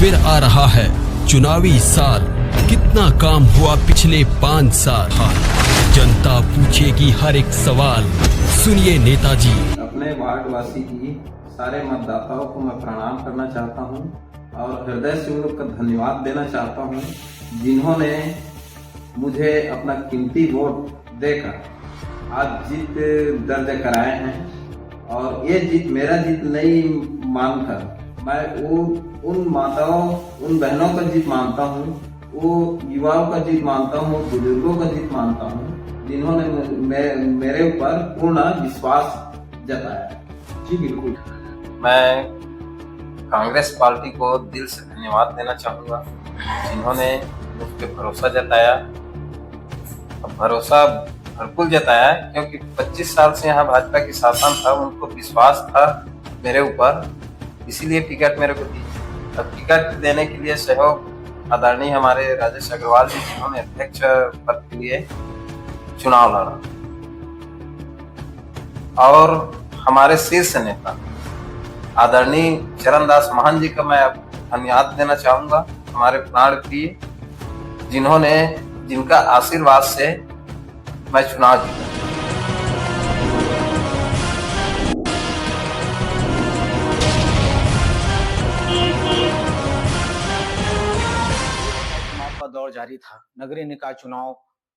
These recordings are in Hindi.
फिर आ रहा है चुनावी साल। कितना काम हुआ पिछले 5 साल, जनता पूछेगी हर एक सवाल। सुनिए नेताजी। अपने वार्ड वासी की सारे मतदाताओं को मैं प्रणाम करना चाहता हूं और हृदय से उन लोग का धन्यवाद देना चाहता हूं, जिन्होंने मुझे अपना कीमती वोट देकर आज जीत दर्ज कराए हैं। और ये जीत मेरा जीत नहीं मानकर मैं वो उन माताओं, उन बहनों का जीत मानता हूँ, वो युवाओं का जीत मानता हूँ, बुजुर्गों का जीत मानता हूँ, जिन्होंने मेरे ऊपर पूर्ण विश्वास जताया। जी बिल्कुल। मैं कांग्रेस पार्टी को दिल से धन्यवाद देना चाहूँगा, जिन्होंने मुझ पर भरोसा जताया। भरोसा भरपूर जताया क्योंकि 25 साल से यहाँ भाजपा की शासन था, उनको विश्वास था मेरे ऊपर, इसीलिए टिकट मेरे को दी। अब टिकट देने के लिए सहयोग आदरणीय हमारे राजेश अग्रवाल जी, जिन्होंने अध्यक्ष पद के लिए चुनाव लड़ा, और हमारे शीर्ष नेता आदरणीय चरणदास महंत जी का मैं धन्यवाद देना चाहूंगा, हमारे प्राण प्रिय, जिनका आशीर्वाद से मैं चुनाव जीता। चुनाव का दौर जारी था। नगरीय निकाय चुनाव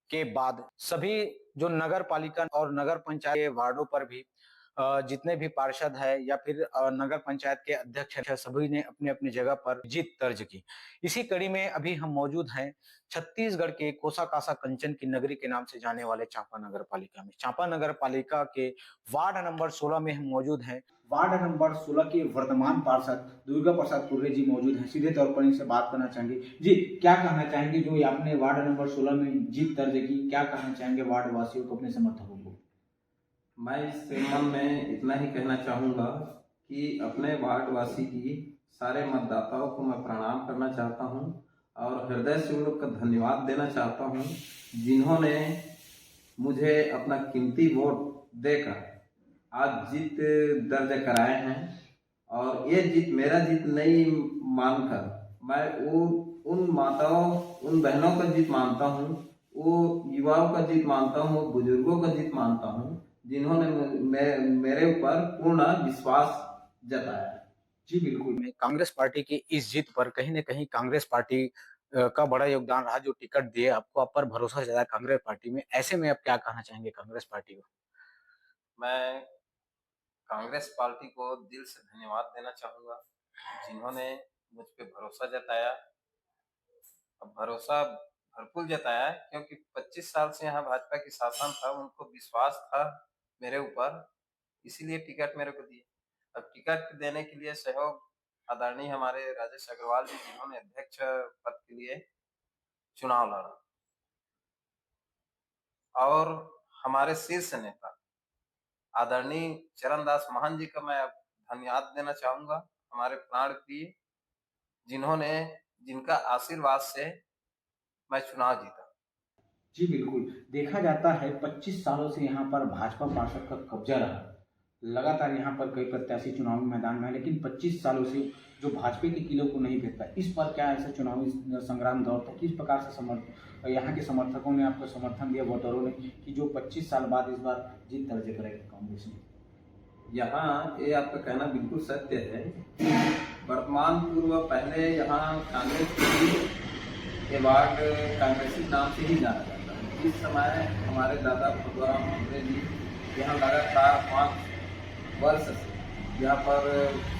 के बाद सभी जो नगर पालिका और नगर पंचायत के वार्डों पर भी जितने भी पार्षद है या फिर नगर पंचायत के अध्यक्ष है, सभी ने अपने अपनी जगह पर जीत दर्ज की। इसी कड़ी में अभी हम मौजूद हैं छत्तीसगढ़ के कोसा कासा कंचन की नगरी के नाम से जाने वाले चांपा नगर पालिका में। चांपा नगर पालिका के वार्ड नंबर 16 में हम मौजूद हैं। वार्ड नंबर 16 के वर्तमान पार्षद दुर्गा प्रसाद कुर्रे जी मौजूद हैं। सीधे तौर पर इनसे बात करना चाहेंगे। जी, क्या कहना चाहेंगे जो आपने वार्ड नंबर 16 में जीत दर्ज की, क्या कहना चाहेंगे वार्ड वासियों को, अपने समर्थकों को? मैं इस संबंध में इतना ही कहना चाहूँगा कि अपने वार्ड वासी की सारे मतदाताओं को मैं प्रणाम करना चाहता हूँ और हृदय से उन लोग का धन्यवाद देना चाहता हूँ, जिन्होंने मुझे अपना कीमती वोट देकर आज जीत दर्ज कराए हैं। और ये जीत मेरा जीत नहीं मानकर मैं वो उन माताओं, उन बहनों का जीत मानता हूँ, वो युवाओं का जीत मानता हूँ, बुजुर्गों का जीत मानता हूँ, जिन्होंने मेरे ऊपर पूर्ण विश्वास जताया। जी बिल्कुल। कांग्रेस पार्टी की इस जीत पर कहीं न कहीं कांग्रेस पार्टी का बड़ा योगदान रहा, जो टिकट दिए आपको, आप पर भरोसा जताया कांग्रेस पार्टी में। ऐसे में आप क्या कहना चाहेंगे कांग्रेस पार्टी को? मैं कांग्रेस पार्टी को दिल से धन्यवाद देना चाहूँगा, जिन्होंने मुझ पर भरोसा जताया। भरोसा भरपूर जताया क्योंकि 25 साल से यहाँ भाजपा की शासन था, उनको विश्वास था मेरे ऊपर, इसीलिए टिकट मेरे को दी। अब टिकट देने के लिए सहयोग आदरणीय हमारे राजेश अग्रवाल जी, जिन्होंने अध्यक्ष पद के लिए चुनाव लड़ा, और हमारे शीर्ष नेता आदरणीय चरणदास महंत जी का मैं धन्यवाद देना चाहूंगा, हमारे प्राण प्रिय, जिनका आशीर्वाद से मैं चुनाव जीता। जी बिल्कुल। देखा जाता है 25 सालों से यहाँ पर भाजपा पार्षद का कब्जा रहा। लगातार यहाँ पर कई प्रत्याशी चुनावी मैदान में है, लेकिन 25 सालों से जो भाजपा के किलों को नहीं भेजता। इस पर क्या ऐसा चुनावी संग्राम दौर था, किस प्रकार से यहाँ के समर्थकों ने आपको समर्थन दिया, वोटरों ने, कि जो 25 साल बाद इस बार जीत दर्ज करेगी कांग्रेस में? यहाँ ये आपका कहना बिल्कुल सत्य है। वर्तमान पूर्व पहले यहाँ कांग्रेस की ये वार्ड कांग्रेसी नाम से ही जाना जाता है। इस समय हमारे दादा भगवान कुर्रे जी यहाँ लगातार 5 वर्ष से यहाँ पर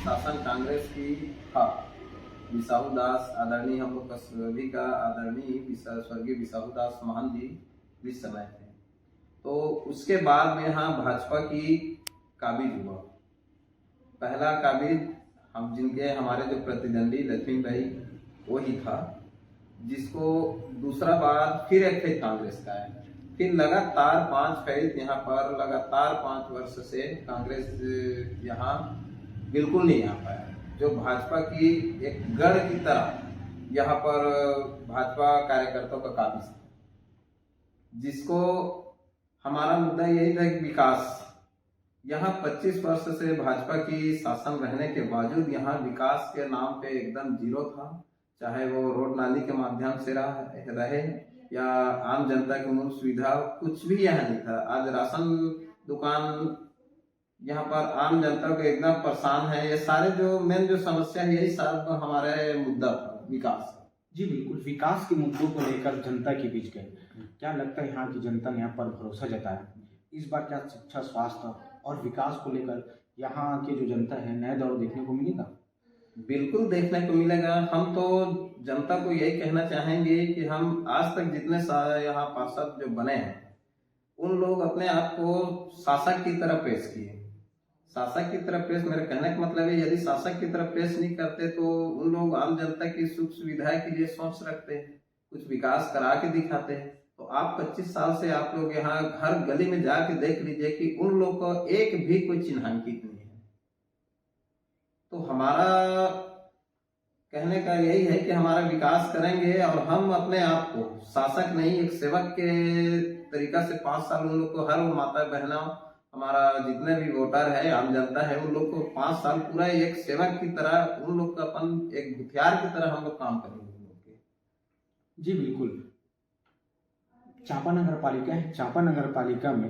शासन कांग्रेस की था। बिसाहू दास आदरणीय, हम लोग का सभी का आदरणीय स्वर्गीय बिसाहू दास महंत जी इस समय थे। तो उसके बाद में यहाँ भाजपा की काबिज हुआ। पहला काबिज हमारे जो प्रतिद्वंदी लक्ष्मी भाई वो ही था, जिसको दूसरा बार फिर एक फेज कांग्रेस का है। फिर लगातार 5 फेज यहाँ पर लगातार 5 वर्ष से कांग्रेस यहाँ बिल्कुल नहीं आ पाया। जो भाजपा की एक गढ़ की तरह यहाँ पर भाजपा कार्यकर्ताओं का काबिज था, जिसको हमारा मुद्दा यही था कि यहाँ 25 वर्ष से भाजपा की शासन रहने के बावजूद यहाँ विकास के नाम पे एकदम जीरो था, चाहे वो रोड नाली के माध्यम से रहे या आम जनता की मूल सुविधा, कुछ भी यहाँ नहीं था। आज राशन दुकान यहाँ पर आम जनता को एकदम परेशान है। ये सारे जो मेन जो समस्या है, यही सब हमारे मुद्दा था, विकास। जी बिल्कुल, विकास के मुद्दों को लेकर जनता के बीच गए। क्या लगता है यहाँ की जनता ने यहाँ पर भरोसा जताया? इस बार क्या शिक्षा, स्वास्थ्य और विकास को लेकर यहाँ की जो जनता है नया दौर देखने को मिलेगा? बिल्कुल देखने को मिलेगा। हम तो जनता को यही कहना चाहेंगे कि हम आज तक जितने यहाँ पार्षद जो बने हैं, उन लोग अपने आप को शासक की तरह पेश किए। शासक की तरफ पेश, मेरे कहने का मतलब है, यदि शासक की तरफ पेश नहीं करते तो उन लोग आम जनता की सुख सुविधा के लिए सोच रखते हैं, कुछ विकास करा के दिखाते हैं। तो आप 25 साल से आप लोग यहाँ हर गली में जाके देख लीजिए कि उन लोग को एक भी कोई चिन्हांकित नहीं है। तो हमारा कहने का यही है कि हमारा विकास करेंगे और हम अपने आप को शासक नहीं, एक सेवक के तरीका से 5 साल उन लोग को, हर वो माता बहना, हमारा जितने भी वोटर है, आम जनता है, उन लोग को 5 साल पूरा एक सेवक की तरह, उन लोग का अपन एक हथियार की तरह हम लोग काम करेंगे उन लोग के। जी बिल्कुल। चांपा नगर पालिका है, चांपा नगर पालिका में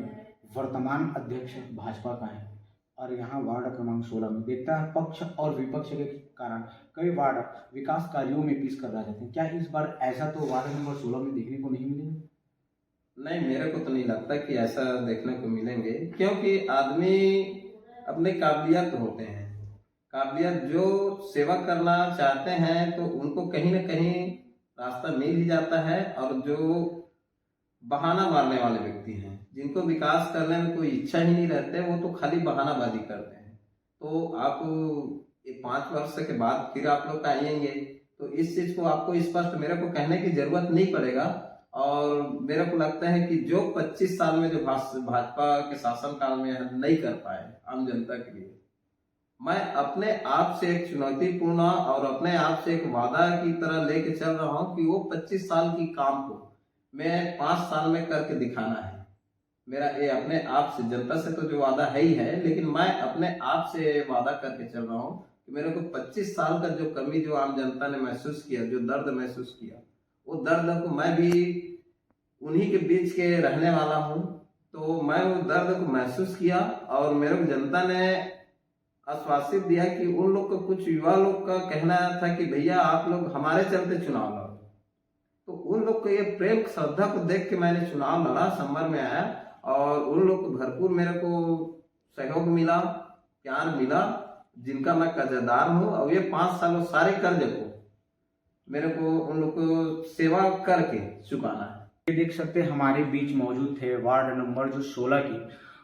वर्तमान अध्यक्ष भाजपा का है और यहाँ वार्ड क्रमांक 16 में देखता है पक्ष और विपक्ष के कारण कई वार्ड विकास कार्यों में पीस कर रह जाते हैं। क्या इस बार ऐसा तो वार्ड नंबर 16 में देखने को नहीं मिलेगा? नहीं, मेरे को तो नहीं लगता कि ऐसा देखने को मिलेंगे, क्योंकि आदमी अपने काबिलियत होते हैं, काबिलियत जो सेवा करना चाहते हैं तो उनको कहीं ना कहीं रास्ता मिल ही जाता है। और जो बहाना मारने वाले व्यक्ति हैं, जिनको विकास करने में कोई इच्छा ही नहीं रहते, वो तो खाली बहानाबाजी करते हैं। तो आप 5 वर्ष के बाद फिर आप लोग आएंगे तो इस चीज को आपको स्पष्ट मेरे को कहने की जरूरत नहीं पड़ेगा। और मेरे को लगता है कि जो 25 साल में जो भाजपा के शासन काल में नहीं कर पाए आम जनता के लिए, मैं अपने आप से एक चुनौतीपूर्ण और अपने आप से एक वादा की तरह लेके चल रहा हूं कि वो 25 साल की काम को मैं 5 साल में करके दिखाना है। मेरा ये अपने आप से, जनता से तो जो वादा है ही है, लेकिन मैं अपने आप से वादा करके चल रहा हूँ कि मेरे को 25 साल का जो कमी जो आम जनता ने महसूस किया, जो दर्द महसूस किया, वो दर्द को मैं भी उन्हीं के बीच के रहने वाला हूँ। तो मैं वो दर्द को महसूस किया और मेरे को जनता ने आश्वासित दिया कि उन लोग को, कुछ युवा लोग का कहना था कि भैया आप लोग हमारे चलते चुनाव लड़ो। तो उन लोग को ये प्रेम श्रद्धा को देख के मैंने चुनाव लड़ा, संभर में आया और उन लोग को भरपूर मेरे को सहयोग मिला, प्यार मिला, जिनका मैं कर्जदार हूँ। और ये 5 सालों सारे कर्ज को मेरे को उन लोग को सेवा करके चुकाना है। ये देख सकते हैं हमारे बीच मौजूद थे वार्ड नंबर जो 16 की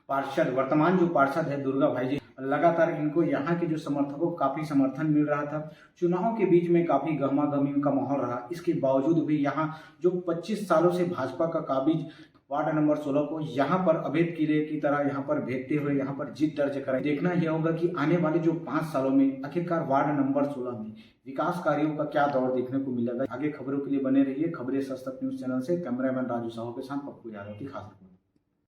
पार्षद, वर्तमान जो पार्षद है दुर्गा भाई जी। लगातार इनको यहाँ के जो समर्थकों को काफी समर्थन मिल रहा था। चुनाव के बीच में काफी गहमा गहमी का माहौल रहा, इसके बावजूद भी यहाँ जो 25 सालों से भाजपा का काबिज वार्ड नंबर 16 को यहाँ पर अभेद किले की तरह यहाँ पर भेजते हुए यहाँ पर जीत दर्ज कराई। देखना यह होगा कि आने वाले जो 5 सालों में आखिरकार वार्ड नंबर 16 में विकास कार्यों का क्या दौर देखने को मिलेगा। आगे खबरों के लिए बने रहिए खबरें सच तक न्यूज चैनल से। कैमरामैन राजू साहू के साथ पप्पू यादव की खास